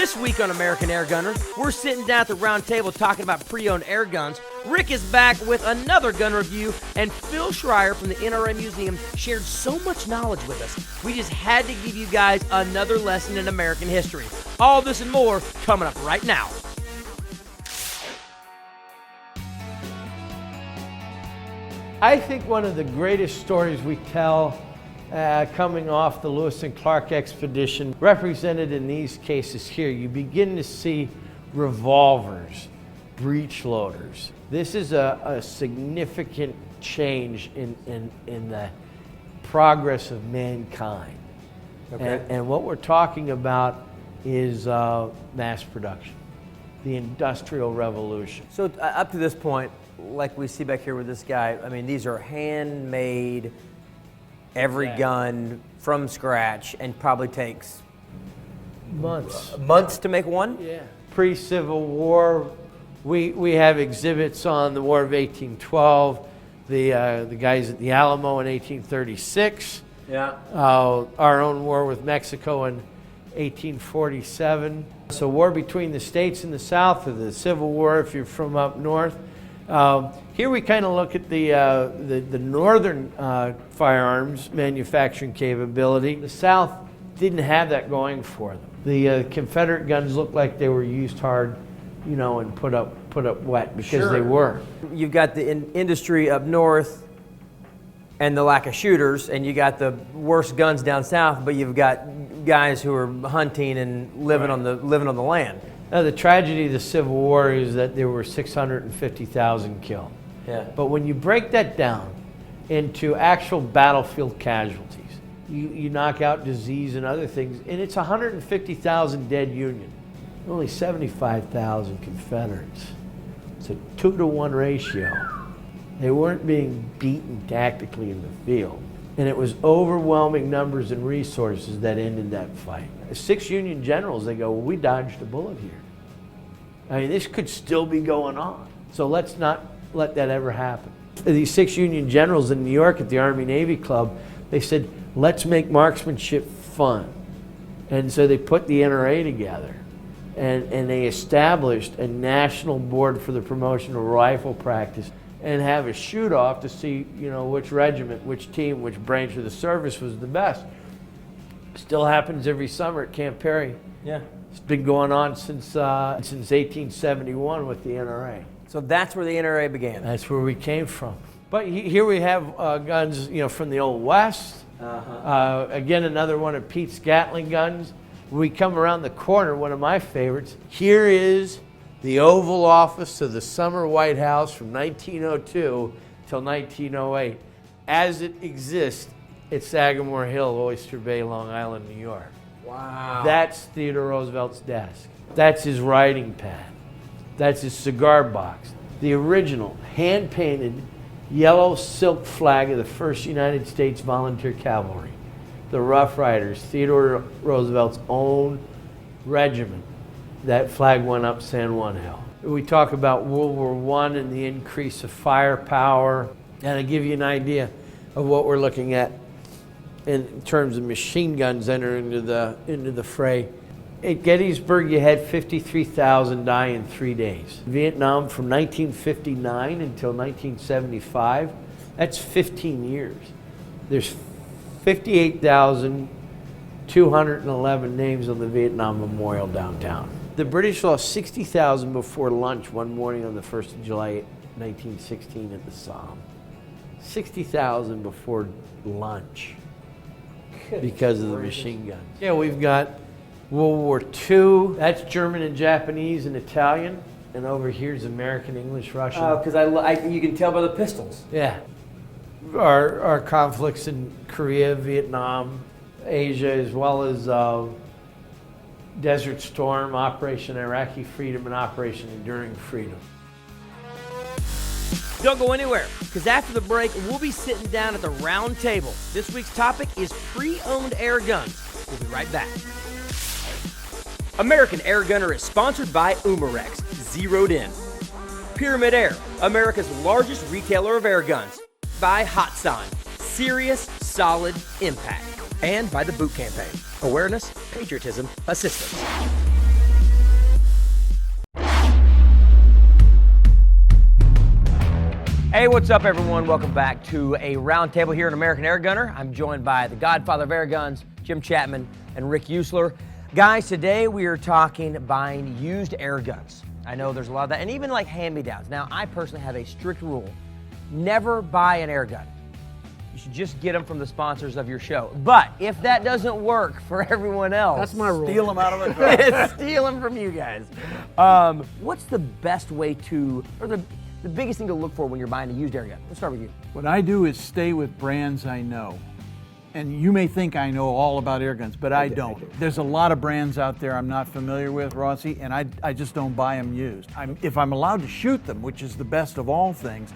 This week on American Airgunner, we're sitting down at the round table talking about pre-owned air guns. Rick is back with another gun review, and Phil Schreier from the NRA Museum shared so much knowledge with us. We just had to give you guys another lesson in American history. All this and more coming up right now. I think one of the greatest stories we tell coming off the Lewis and Clark expedition, represented in these cases here, you begin to see revolvers, breech loaders. This is a significant change in the progress of mankind. Okay. And what we're talking about is mass production, the Industrial Revolution. So up to this point, like we see back here with this guy, I mean, these are handmade, every gun from scratch, and probably takes months to make one? Yeah. Pre-Civil War, we have exhibits on the War of 1812, the guys at the Alamo in 1836, our own war with Mexico in 1847. So war between the states and the South, or the Civil War if you're from up north. Here we kind of look at the northern firearms manufacturing capability. The South didn't have that going for them. The Confederate guns looked like they were used hard, you know, and put up wet, because they were. You've got the industry up north and the lack of shooters, and you got the worst guns down south, but you've got guys who are hunting and living on the land. Now, the tragedy of the Civil War is that there were 650,000 killed. Yeah. But when you break that down into actual battlefield casualties, you knock out disease and other things, and it's 150,000 dead Union, only 75,000 Confederates. It's a 2-to-1 ratio. They weren't being beaten tactically in the field. And it was overwhelming numbers and resources that ended that fight. 6 Union generals, they go, well, we dodged a bullet here. I mean, this could still be going on. So let's not let that ever happen. These 6 Union generals in New York at the Army-Navy Club, they said, let's make marksmanship fun. And so they put the NRA together, and they established a national board for the promotion of rifle practice, and have a shoot-off to see, you know, which regiment, which team, which branch of the service was the best. Still happens every summer at Camp Perry. Yeah. It's been going on since 1871 with the NRA. So that's where the NRA began. That's where we came from. But here we have guns, you know, from the Old West. Again, another one of Pete's Gatling guns. When we come around the corner, one of my favorites, here is the Oval Office of the Summer White House from 1902 till 1908, as it exists at Sagamore Hill, Oyster Bay, Long Island, New York. Wow. That's Theodore Roosevelt's desk. That's his writing pad. That's his cigar box. The original hand-painted yellow silk flag of the 1st United States Volunteer Cavalry, the Rough Riders, Theodore Roosevelt's own regiment. That flag went up San Juan Hill. We talk about World War I and the increase of firepower, and I give you an idea of what we're looking at in terms of machine guns entering into the fray. At Gettysburg, you had 53,000 die in 3 days. Vietnam, from 1959 until 1975, that's 15 years. There's 58,211 names on the Vietnam Memorial downtown. The British lost 60,000 before lunch one morning on the 1st of July, 1916 at the Somme. 60,000 before lunch because of the machine guns. Yeah, we've got World War II. That's German and Japanese and Italian. And over here's American, English, Russian. Oh, because you can tell by the pistols. Yeah. Our conflicts in Korea, Vietnam, Asia, as well as Desert Storm, Operation Iraqi Freedom, and Operation Enduring Freedom. Don't go anywhere, because after the break, we'll be sitting down at the round table. This week's topic is pre-owned air guns. We'll be right back. American Airgunner is sponsored by Umarex, Zeroed In. Pyramid Air, America's largest retailer of air guns. By Hotsign, serious, solid impact. And by the Boot Campaign, awareness, patriotism, assistance. Hey, what's up, everyone? Welcome back to a roundtable here in American Airgunner. I'm joined by the godfather of air guns, Jim Chapman and Rick Usler. Guys, today we are talking buying used air guns. I know there's a lot of that, and even like hand-me-downs. Now, I personally have a strict rule. Never buy an air gun. You should just get them from the sponsors of your show. But if that doesn't work for everyone else, that's my rule. Steal them out of the car. Steal them from you guys. What's the best way to, or the biggest thing to look for when you're buying a used air gun? Let's start with you. What I do is stay with brands I know. And you may think I know all about air guns, but I don't. There's a lot of brands out there I'm not familiar with, Rossi, and I just don't buy them used. If I'm allowed to shoot them, which is the best of all things,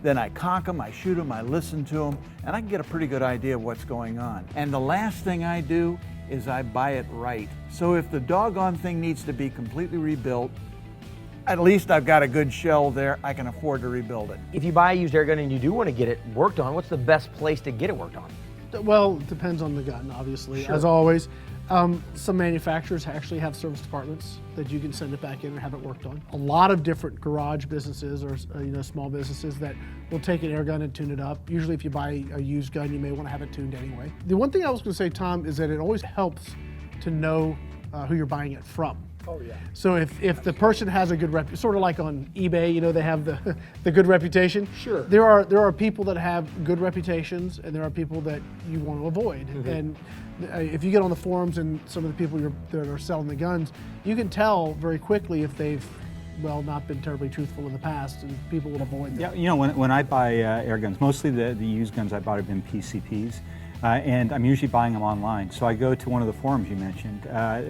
then I cock them, I shoot them, I listen to them, and I can get a pretty good idea of what's going on. And the last thing I do is I buy it right. So if the doggone thing needs to be completely rebuilt, at least I've got a good shell there, I can afford to rebuild it. If you buy a used air gun and you do want to get it worked on, what's the best place to get it worked on? Well, it depends on the gun, obviously, as always. Some manufacturers actually have service departments that you can send it back in and have it worked on. A lot of different garage businesses or small businesses that will take an air gun and tune it up. Usually if you buy a used gun, you may want to have it tuned anyway. The one thing I was going to say, Tom, is that it always helps to know who you're buying it from. Oh, yeah. So if the person has a good reputation, sort of like on eBay, they have the good reputation. Sure. There are people that have good reputations, and there are people that you want to avoid. Mm-hmm. And if you get on the forums and some of the people that are selling the guns, you can tell very quickly if they've not been terribly truthful in the past, and people will avoid them. Yeah, when I buy air guns, mostly the used guns I bought have been PCPs. And I'm usually buying them online. So I go to one of the forums you mentioned.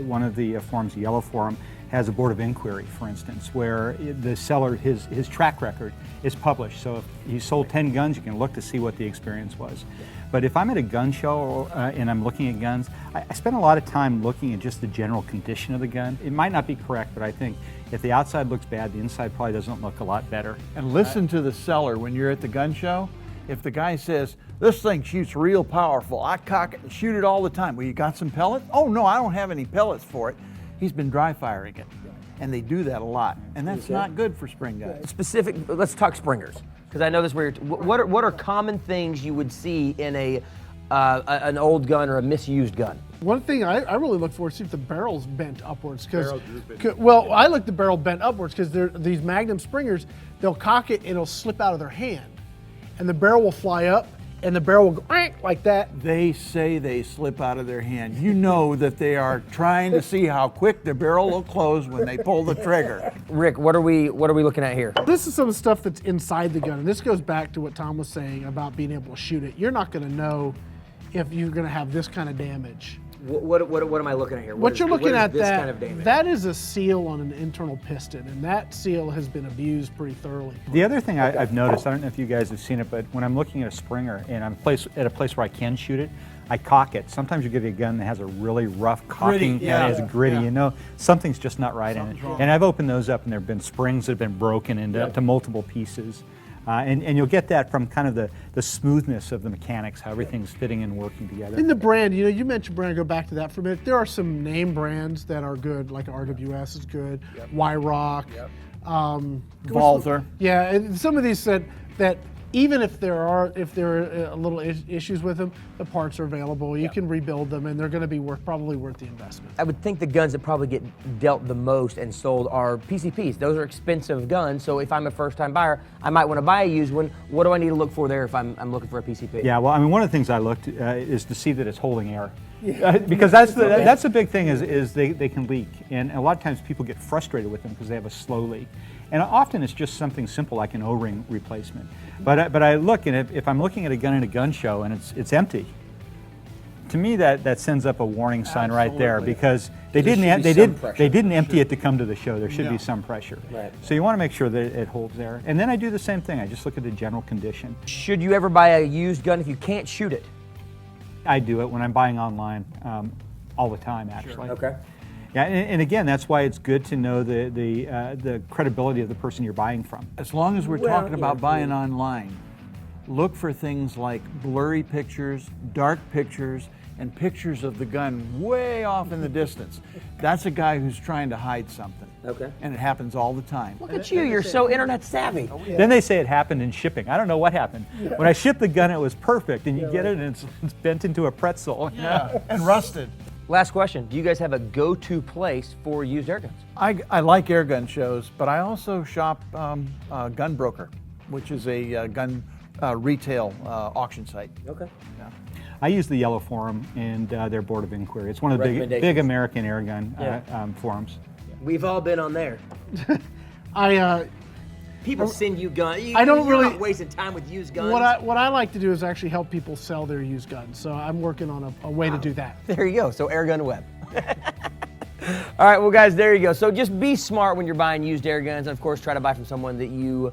One of the forums, the Yellow Forum, has a board of inquiry, for instance, where the seller, his track record is published. So if he sold 10 guns, you can look to see what the experience was. But if I'm at a gun show and I'm looking at guns, I spend a lot of time looking at just the general condition of the gun. It might not be correct, but I think if the outside looks bad, the inside probably doesn't look a lot better. And listen to the seller when you're at the gun show. If the guy says, this thing shoots real powerful, I cock it and shoot it all the time. Well, you got some pellets? Oh no, I don't have any pellets for it. He's been dry firing it. And they do that a lot. And that's not good for spring guns. Specific, let's talk springers. Because I know this where what are common things you would see in an old gun or a misused gun? One thing I really look for is see if the barrel's bent upwards. Well, I like the barrel bent upwards because these Magnum springers, they'll cock it and it'll slip out of their hand. And the barrel will fly up, and the barrel will go like that. They say they slip out of their hand. You know that they are trying to see how quick the barrel will close when they pull the trigger. Rick, what are we looking at here? This is some of the stuff that's inside the gun, and this goes back to what Tom was saying about being able to shoot it. You're not going to know if you're going to have this kind of damage. What am I looking at here? What you're looking at, this kind of damage? That is a seal on an internal piston, and that seal has been abused pretty thoroughly. The other thing I've noticed, I don't know if you guys have seen it, but when I'm looking at a Springer and I'm at a place where I can shoot it, I cock it. Sometimes you get a gun that has a really rough cocking, Gritty, yeah. and it's gritty, Yeah. Something's just not right in it. wrong. And I've opened those up and there have been springs that have been broken into multiple pieces. And you'll get that from kind of the smoothness of the mechanics, how everything's fitting and working together. In the brand, you mentioned brand, go back to that for a minute. There are some name brands that are good, like RWS is good, Y-Rock. Walther. Yeah, and some of these said that even if there are a little issues with them, the parts are available. You can rebuild them, and they're going to be probably worth the investment. I would think the guns that probably get dealt the most and sold are PCPs. Those are expensive guns, so if I'm a first-time buyer, I might want to buy a used one. What do I need to look for there if I'm looking for a PCP? Yeah, well, I mean, one of the things I looked is to see that it's holding air. Because that's the big thing is they can leak, and a lot of times people get frustrated with them because they have a slow leak, and often it's just something simple like an O-ring replacement. But I look, and if I'm looking at a gun in a gun show and it's empty, to me that sends up a warning sign right there, because they didn't empty it to come to the show. There should be some pressure. Right. So you want to make sure that it holds there, and then I do the same thing. I just look at the general condition. Should you ever buy a used gun if you can't shoot it? I do it when I'm buying online all the time, actually. Sure. Okay. Yeah, and again, that's why it's good to know the credibility of the person you're buying from. As long as we're talking about buying online, look for things like blurry pictures, dark pictures. and pictures of the gun way off in the distance. That's a guy who's trying to hide something. Okay. And it happens all the time. Look at you, you're so internet savvy. Then they say it happened in shipping. I don't know what happened. When I shipped the gun, it was perfect, and you get it, and it's bent into a pretzel. Yeah, and rusted. Last question, do you guys have a go-to place for used air guns? I like air gun shows, but I also shop Gun Broker, which is a gun retail auction site. Okay. Yeah. I use the Yellow Forum and their Board of Inquiry. It's one of the big American air gun forums. We've all been on there. People send you guns. I don't you're really not wasting time with used guns. What I like to do is actually help people sell their used guns. So I'm working on a way to do that. There you go. So Airgun Web. All right, well, guys, there you go. So just be smart when you're buying used air guns, and of course, try to buy from someone that you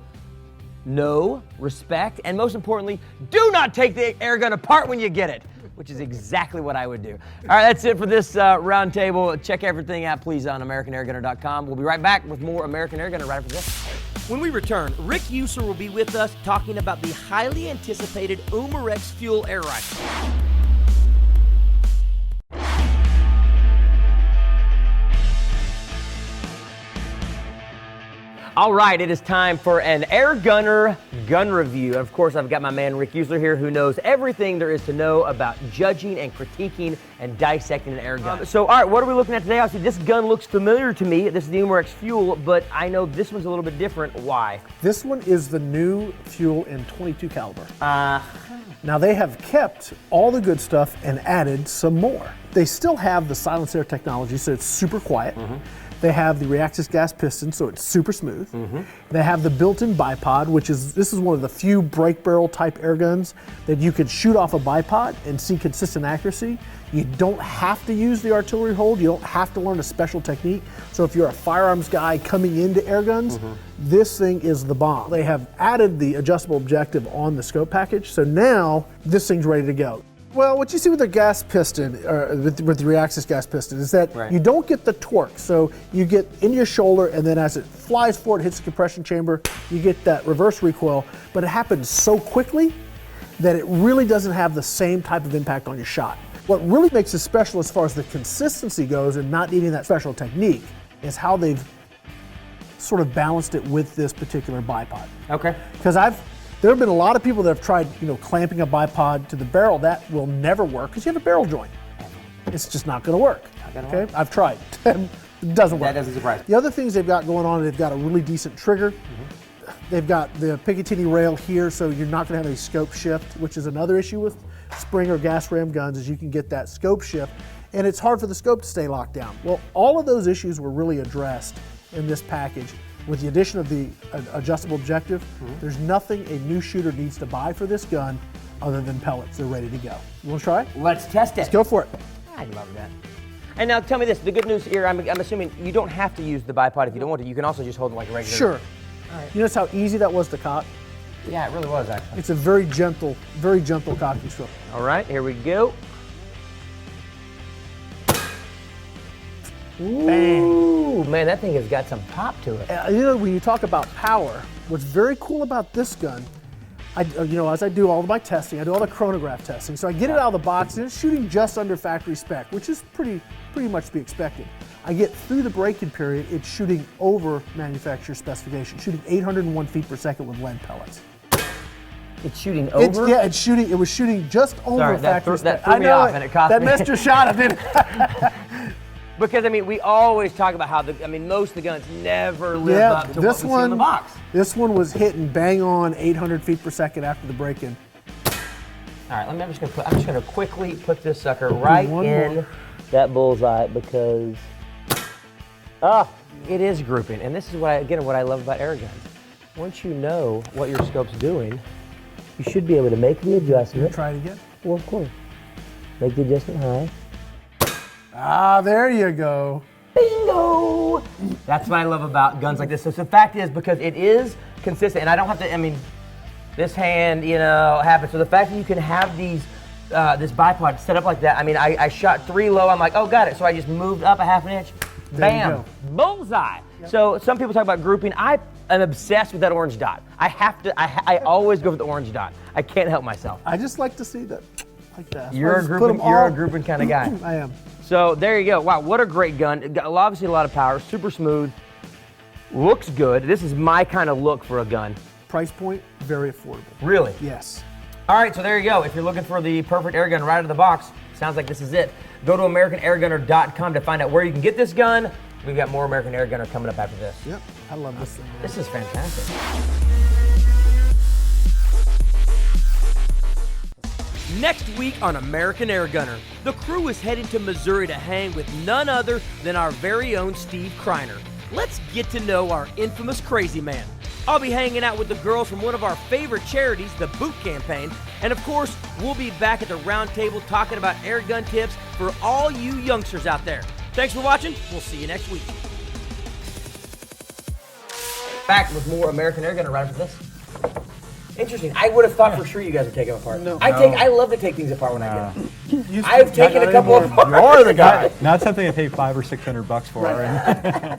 know, respect, and most importantly, do not take the air gun apart when you get it, which is exactly what I would do. All right, that's it for this roundtable. Check everything out, please, on AmericanAirGunner.com. We'll be right back with more American Air Gunner right after this. When we return, Rick User will be with us talking about the highly anticipated Umarex Fuel Air Rifle. All right, it is time for an Airgunner gun review. Of course, I've got my man Rick Usler here who knows everything there is to know about judging and critiquing and dissecting an air gun. So, all right, what are we looking at today? Obviously, this gun looks familiar to me. This is the Umarex Fuel, but I know this one's a little bit different. Why? This one is the new Fuel in 22 caliber. Now they have kept all the good stuff and added some more. They still have the silent air technology, so it's super quiet. They have the reactive gas piston, so it's super smooth. They have the built-in bipod, this is one of the few break barrel type air guns that you could shoot off a bipod and see consistent accuracy. You don't have to use the artillery hold. You don't have to learn a special technique. So if you're a firearms guy coming into air guns, this thing is the bomb. They have added the adjustable objective on the scope package, so now this thing's ready to go. Well, what you see with the gas piston, with the reactive gas piston, is that you don't get the torque. So you get into your shoulder, and then as it flies forward, hits the compression chamber, you get that reverse recoil. But it happens so quickly that it really doesn't have the same type of impact on your shot. What really makes it special as far as the consistency goes and not needing that special technique is how they've sort of balanced it with this particular bipod. Okay. Because there have been a lot of people that have tried, clamping a bipod to the barrel. That will never work because you have a barrel joint. It's just not going to work. Okay, I've tried. It doesn't work. That doesn't surprise me. The other things they've got going on, they've got a really decent trigger. They've got the Picatinny rail here, so you're not going to have any scope shift, which is another issue with spring or gas ram guns, is you can get that scope shift, and it's hard for the scope to stay locked down. Well, all of those issues were really addressed in this package. With the addition of the adjustable objective, there's nothing a new shooter needs to buy for this gun other than pellets. They're ready to go. You want to try it? Let's test it. Let's go for it. I love that. And now tell me this, the good news here, I'm assuming you don't have to use the bipod if you don't want to. You can also just hold it like a regular. Sure. You notice how easy that was to cock? Yeah, it really was actually. It's a very gentle cocking stroke. All right, here we go. Bang. Ooh, man, that thing has got some pop to it. When you talk about power, what's very cool about this gun, as I do all of my testing, I do all the chronograph testing, so I get it out of the box and it's shooting just under factory spec, which is pretty much to be expected. I get through the break-in period, it's shooting over manufacturer specification, shooting 801 feet per second with lead pellets. It's shooting over? It was shooting just over factory spec. That threw me off and it cost me. That missed your shot, didn't it? Because, we always talk about how, most of the guns never live up to what we see in the box. This one was hitting bang on 800 feet per second after the break-in. All right, I'm just gonna quickly put this sucker right in that bullseye because, it is grouping. And this is what I love about air guns. Once you know what your scope's doing, you should be able to make the adjustment. Try it again. Well, of course. Make the adjustment high. There you go. Bingo! That's what I love about guns like this. So the fact is, because it is consistent, and I don't have to, this hand, happens. So the fact that you can have these, this bipod set up like that, I shot 3 low, I'm like, oh, got it. So I just moved up a half an inch, bam, bullseye. Yep. So some people talk about grouping. I am obsessed with that orange dot. I always go for the orange dot. I can't help myself. I just like to see that. like that. You're a Just put grouping, 'em you're all- a grouping kind of guy. I am. So there you go. Wow, what a great gun. Obviously a lot of power, super smooth, looks good. This is my kind of look for a gun. Price point, very affordable. Really? Yes. All right, so there you go. If you're looking for the perfect air gun right out of the box, sounds like this is it. Go to AmericanAirgunner.com to find out where you can get this gun. We've got more American Air Gunner coming up after this. Yep. I love this thing. Man. This is fantastic. Next week on American Air Gunner, the crew is heading to Missouri to hang with none other than our very own Steve Kreiner. Let's get to know our infamous crazy man. I'll be hanging out with the girls from one of our favorite charities, the Boot Campaign, and of course, we'll be back at the round table talking about air gun tips for all you youngsters out there. Thanks for watching. We'll see you next week. Back with more American Air Gunner right after this. Interesting. I would have thought for sure you guys would take them apart. No. I love to take things apart when I get them. I've taken a couple apart. You're the guy. Not something I pay $500 or $600 for. Right.